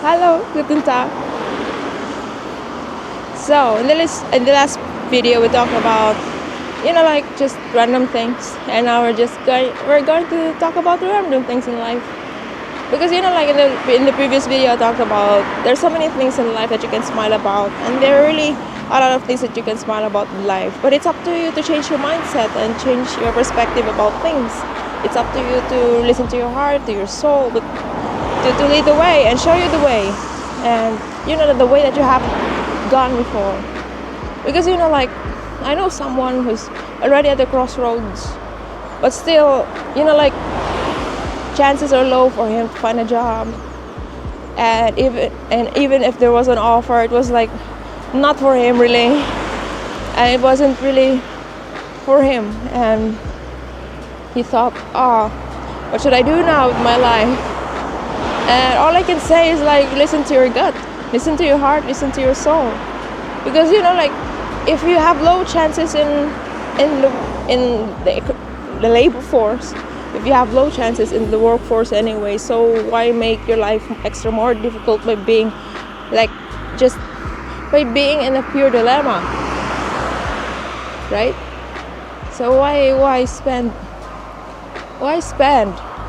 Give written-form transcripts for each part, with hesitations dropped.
Hallo, guten Tag. So in the last video we talked about like just random things, and now we're going to talk about the random things in life. Because like in the previous video I talked about there's so many things in life that you can smile about, and there are really a lot of things that you can smile about in life. But it's up to you to change your mindset and change your perspective about things. It's up to you to listen to your heart, to your soul, but to lead the way and show you the way, and the way that you haven't gone before. Because like I know someone who's already at the crossroads, but still like chances are low for him to find a job, and even if there was an offer, it was like not for him really, and it wasn't really for him, and he thought, oh, what should I do now with my life? And all I can say is like listen to your gut, listen to your heart, listen to your soul. Because like if you have low chances in the labor force, if you have low chances in the workforce anyway, so why make your life extra more difficult by being in a pure dilemma, right? So why spend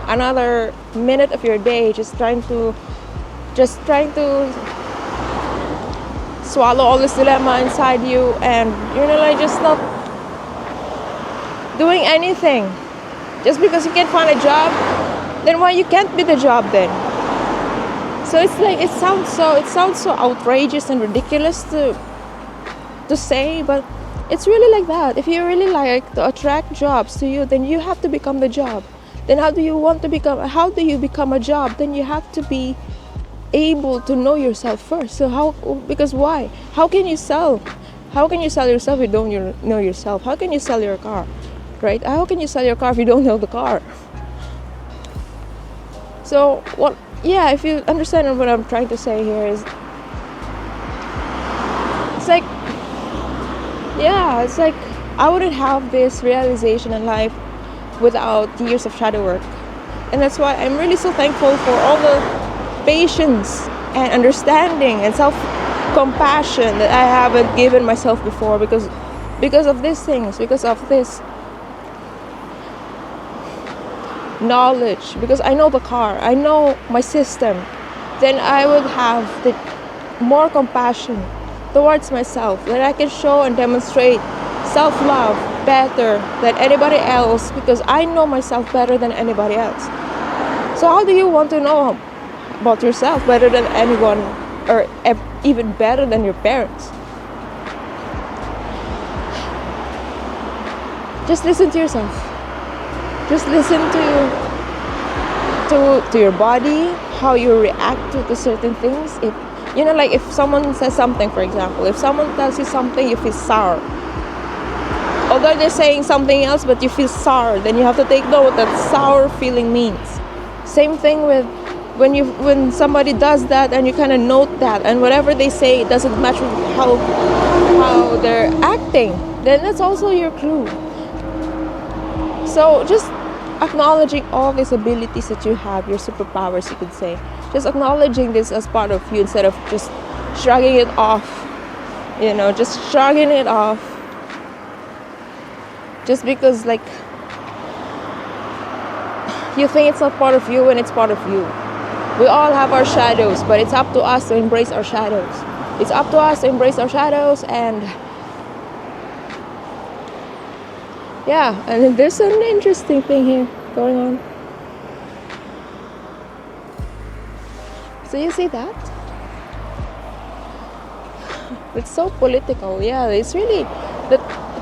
another minute of your day just trying to swallow all this dilemma inside you, and like just not doing anything just because you can't find a job? Then why you can't be the job then? So it's like it sounds so outrageous and ridiculous to say, but it's really like that. If you really like to attract jobs to you, then you have to become the job. Then how do you become a job? Then you have to be able to know yourself first. So why? How can you sell yourself if you don't know yourself? How can you sell your car, right? How can you sell your car if you don't know the car? So if you understand what I'm trying to say here, is it's like I wouldn't have this realization in life without years of shadow work. And that's why I'm really so thankful for all the patience and understanding and self-compassion that I haven't given myself before, because of these things, because of this knowledge, because I know the car, I know my system. Then I would have the more compassion towards myself, that I can show and demonstrate self-love better than anybody else, because I know myself better than anybody else. So how do you want to know about yourself better than anyone, or even better than your parents? Just listen to yourself. Just listen to your body, how you react to certain things. If like if someone says something, for example, if someone tells you something, you feel sour, although they're saying something else, but you feel sour, then you have to take note what that sour feeling means. Same thing with when somebody does that, and you kind of note that, and whatever they say doesn't match with how they're acting, then that's also your clue. So just acknowledging all these abilities that you have, your superpowers, you could say, just acknowledging this as part of you instead of just shrugging it off, just shrugging it off just because like you think it's not part of you when it's part of you. We all have our shadows, but it's up to us to embrace our shadows. It's up to us to embrace our shadows. And and there's an interesting thing here going on. So you see that? It's so political. Yeah, it's really the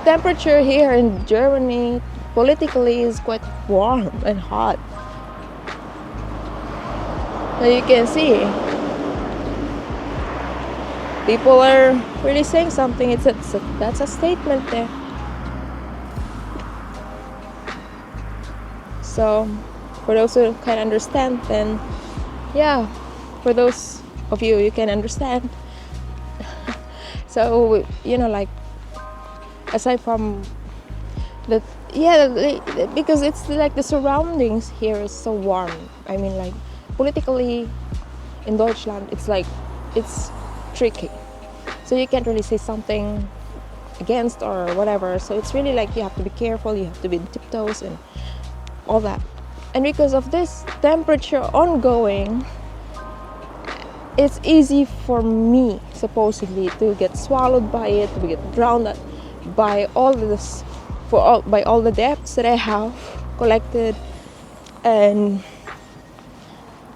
temperature here in Germany politically is quite warm and hot. So you can see people are really saying something. That's a statement there. So for those who can understand, then for those of you can understand. So like aside from that, because it's like the surroundings here is so warm. I mean, like politically in Deutschland, it's tricky. So you can't really say something against or whatever. So it's really like you have to be careful, you have to be on tiptoes and all that. And because of this temperature ongoing, it's easy for me supposedly to get swallowed by it, to get drowned by all this, by all the debts that I have collected, and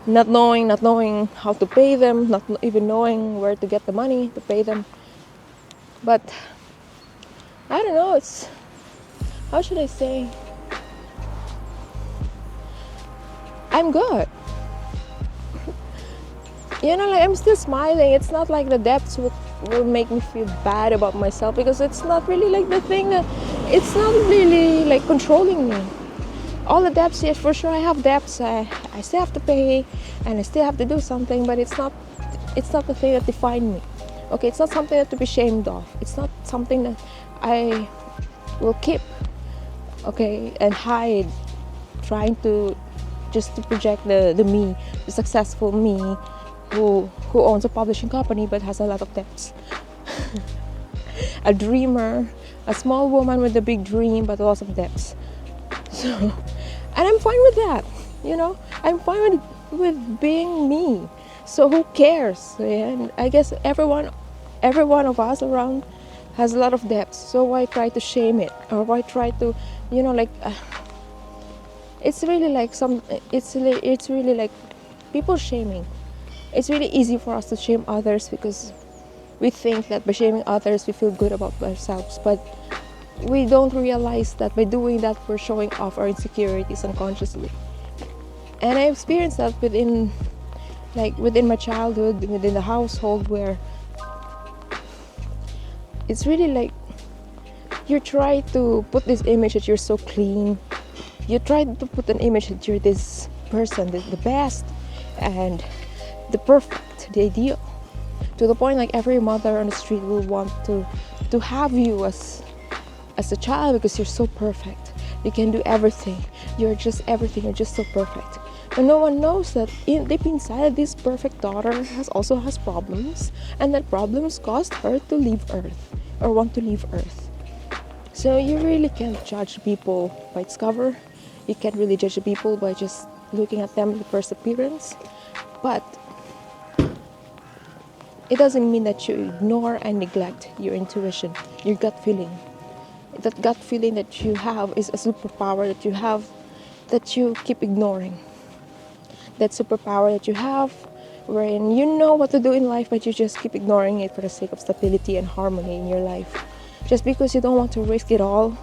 not knowing how to pay them, not even knowing where to get the money to pay them. But I don't know, it's, how should I say, I'm good. Like I'm still smiling. It's not like the debts will make me feel bad about myself, because it's not really like the thing that, it's not really like controlling me. All the debts, yes, for sure I have debts. I still have to pay, and I still have to do something, but it's not the thing that defines me. Okay, it's not something that to be ashamed of. It's not something that I will keep, okay, and hide, trying to just to project the me, the successful me, who owns a publishing company but has a lot of debts. A dreamer, a small woman with a big dream but lots of debts. So, and I'm fine with that. I'm fine with being me. So who cares? And I guess every one of us around has a lot of debts. So why try to shame it, or why try to, it's really like it's really like people shaming. It's really easy for us to shame others, because we think that by shaming others we feel good about ourselves, but we don't realize that by doing that we're showing off our insecurities unconsciously. And I experienced that within my childhood, within the household, where it's really like you try to put this image that you're so clean. You try to put an image that you're this person, the best, and the perfect, the ideal, to the point like every mother on the street will want to have you as a child, because you're so perfect. You can do everything. You're just everything. You're just so perfect. But no one knows that deep inside, this perfect daughter also has problems, and that problems caused her to leave Earth, or want to leave Earth. So you really can't judge people by its cover. You can't really judge people by just looking at them at the first appearance. But it doesn't mean that you ignore and neglect your intuition, your gut feeling. That gut feeling that you have is a superpower that you have, that you keep ignoring. That superpower that you have, wherein you know what to do in life, but you just keep ignoring it for the sake of stability and harmony in your life. Just because you don't want to risk it all,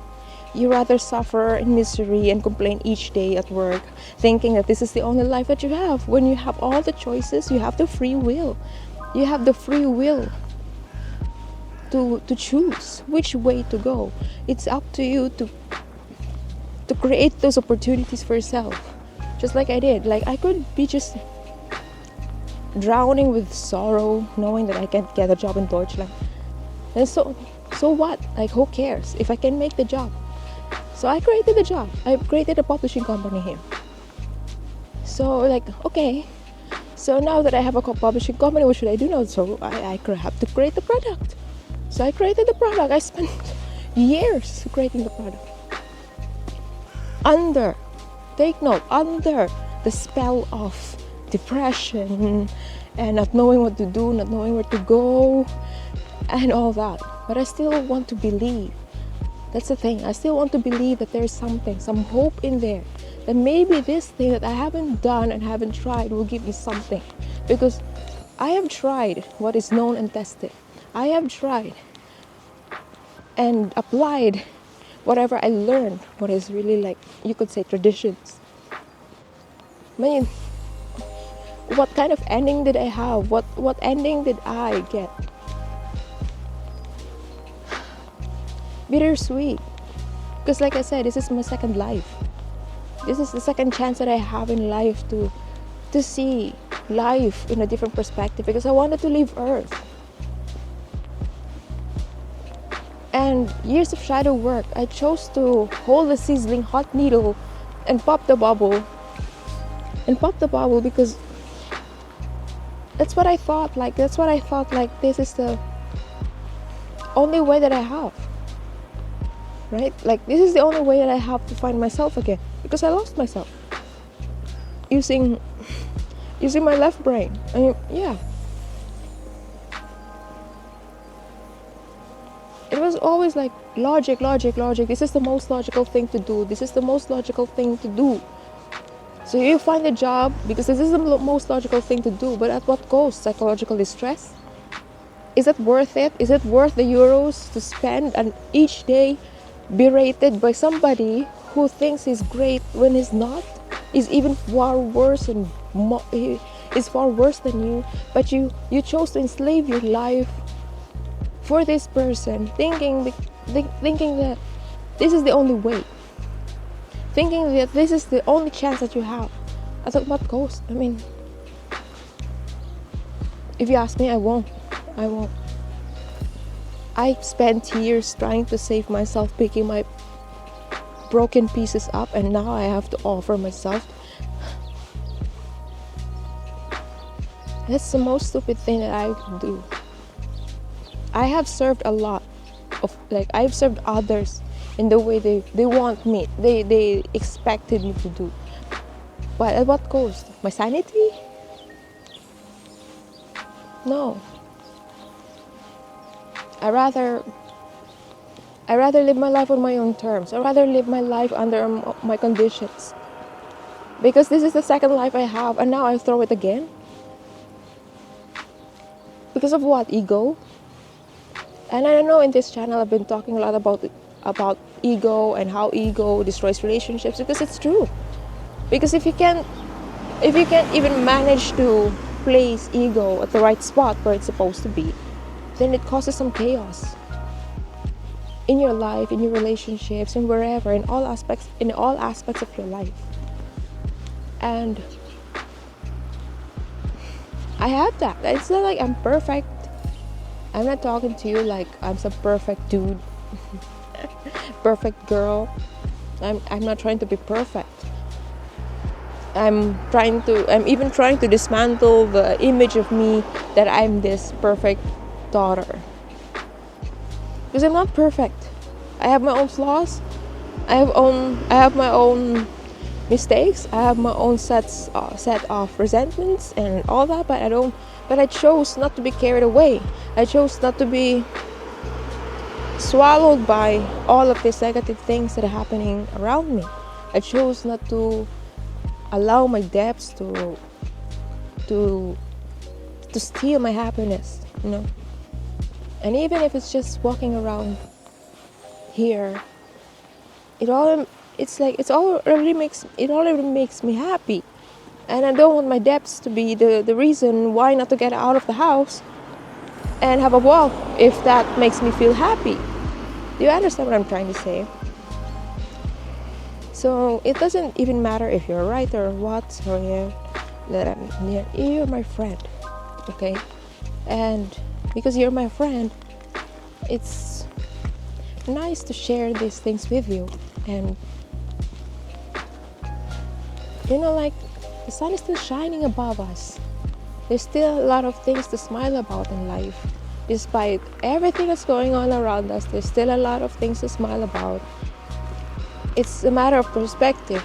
you rather suffer in misery and complain each day at work, thinking that this is the only life that you have, when you have all the choices. You have the free will. You have the free will to choose which way to go. It's up to you to create those opportunities for yourself. Just like I did. Like I could be just drowning with sorrow, knowing that I can't get a job in Deutschland. And so what? Like who cares if I can make the job? So I created the job. I created a publishing company here. So like, okay. So now that I have a publishing company, what should I do now? So I have to create the product. So I created the product. I spent years creating the product. Take note, under the spell of depression and not knowing what to do, not knowing where to go, and all that. But I still want to believe. That's the thing. I still want to believe that there's something, some hope in there. That maybe this thing that I haven't done and haven't tried will give me something. Because I have tried what is known and tested. I have tried and applied whatever I learned, what is really like, you could say, traditions. I mean, what kind of ending did I have? What ending did I get? Bittersweet. Because like I said, this is my second life. This is the second chance that I have in life to see life in a different perspective, because I wanted to leave Earth. And years of shadow work, I chose to hold the sizzling hot needle and pop the bubble. Because That's what I thought. Like, that's what I thought. Like, this is the only way that I have, right? Like, this is the only way that I have to find myself again, because I lost myself using my left brain. I mean, yeah, it was always like logic. This is the most logical thing to do. This is the most logical thing to do. So you find a job because this is the most logical thing to do. But at what cost? Psychological distress? Is it worth it? Is it worth the euros to spend and each day berated by somebody who thinks he's great when he's not? Is even far worse and is far worse than you. But you chose to enslave your life for this person, thinking that this is the only way, thinking that this is the only chance that you have. At what cost? I mean, if you ask me, I won't. I spent years trying to save myself, picking my broken pieces up, and now I have to offer myself. That's the most stupid thing that I could do. I have served a lot of, like, I've served others in the way they want me, they expected me to do. But at what cost? My sanity? No. I rather live my life on my own terms. I rather live my life under my conditions. Because this is the second life I have, and now I throw it again. Because of what? Ego? And I know in this channel I've been talking a lot about ego and how ego destroys relationships, because it's true. Because if you can't even manage to place ego at the right spot where it's supposed to be, then it causes some chaos in your life, in your relationships, and wherever, in all aspects of your life. And I have that. It's not like I'm perfect. I'm not talking to you like I'm some perfect dude, perfect girl. I'm not trying to be perfect. I'm even trying to dismantle the image of me that I'm this perfect daughter. Because I'm not perfect. I have my own flaws. I have my own mistakes. I have my own set of resentments and all that. But I chose not to be carried away. I chose not to be swallowed by all of these negative things that are happening around me. I chose not to allow my debts to steal my happiness, you know. And even if it's just walking around here, it already makes me happy. And I don't want my debts to be the reason why not to get out of the house and have a walk if that makes me feel happy. Do you understand what I'm trying to say? So it doesn't even matter if you're right or what, or you're my friend, okay? And because you're my friend, it's nice to share these things with you. And you know, like, the sun is still shining above us. There's still a lot of things to smile about in life. Despite everything that's going on around us, there's still a lot of things to smile about. It's a matter of perspective.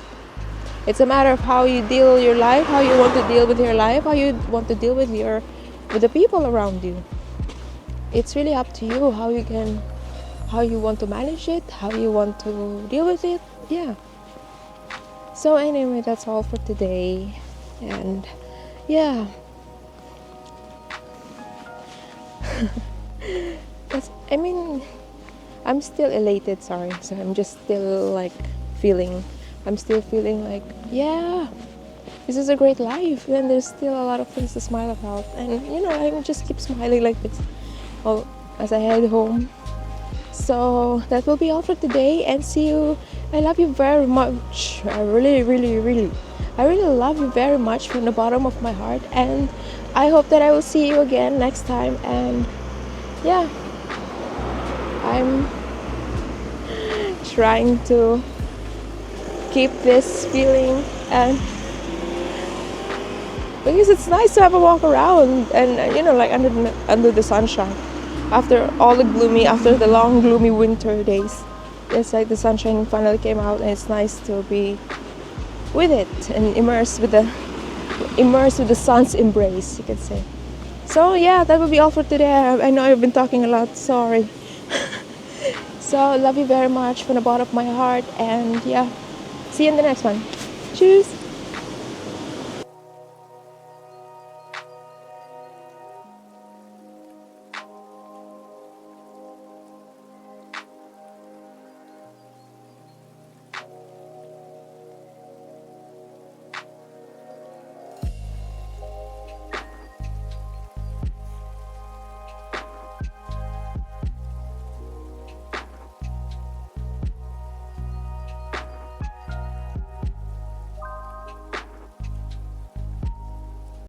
It's a matter of how you deal with your life, how you want to deal with your life, how you want to deal with the people around you. It's really up to you how you want to manage it, how you want to deal with it. Yeah. So anyway, that's all for today. And yeah. I'm still elated, sorry. So I'm still feeling like, yeah, this is a great life. And there's still a lot of things to smile about. And, you know, I just keep smiling like this as I head home. So that will be all for today, and see you. I love you very much. I really love you very much from the bottom of my heart, and I hope that I will see you again next time. And yeah, I'm trying to keep this feeling and because it's nice to have a walk around and like under the sunshine after all the after the long gloomy winter days. It's like the sunshine finally came out, and it's nice to be with it and immersed with the sun's embrace, you could say. So yeah, that would be all for today. I know I've been talking a lot, sorry. So love you very much from the bottom of my heart, and yeah, see you in the next one. Cheers.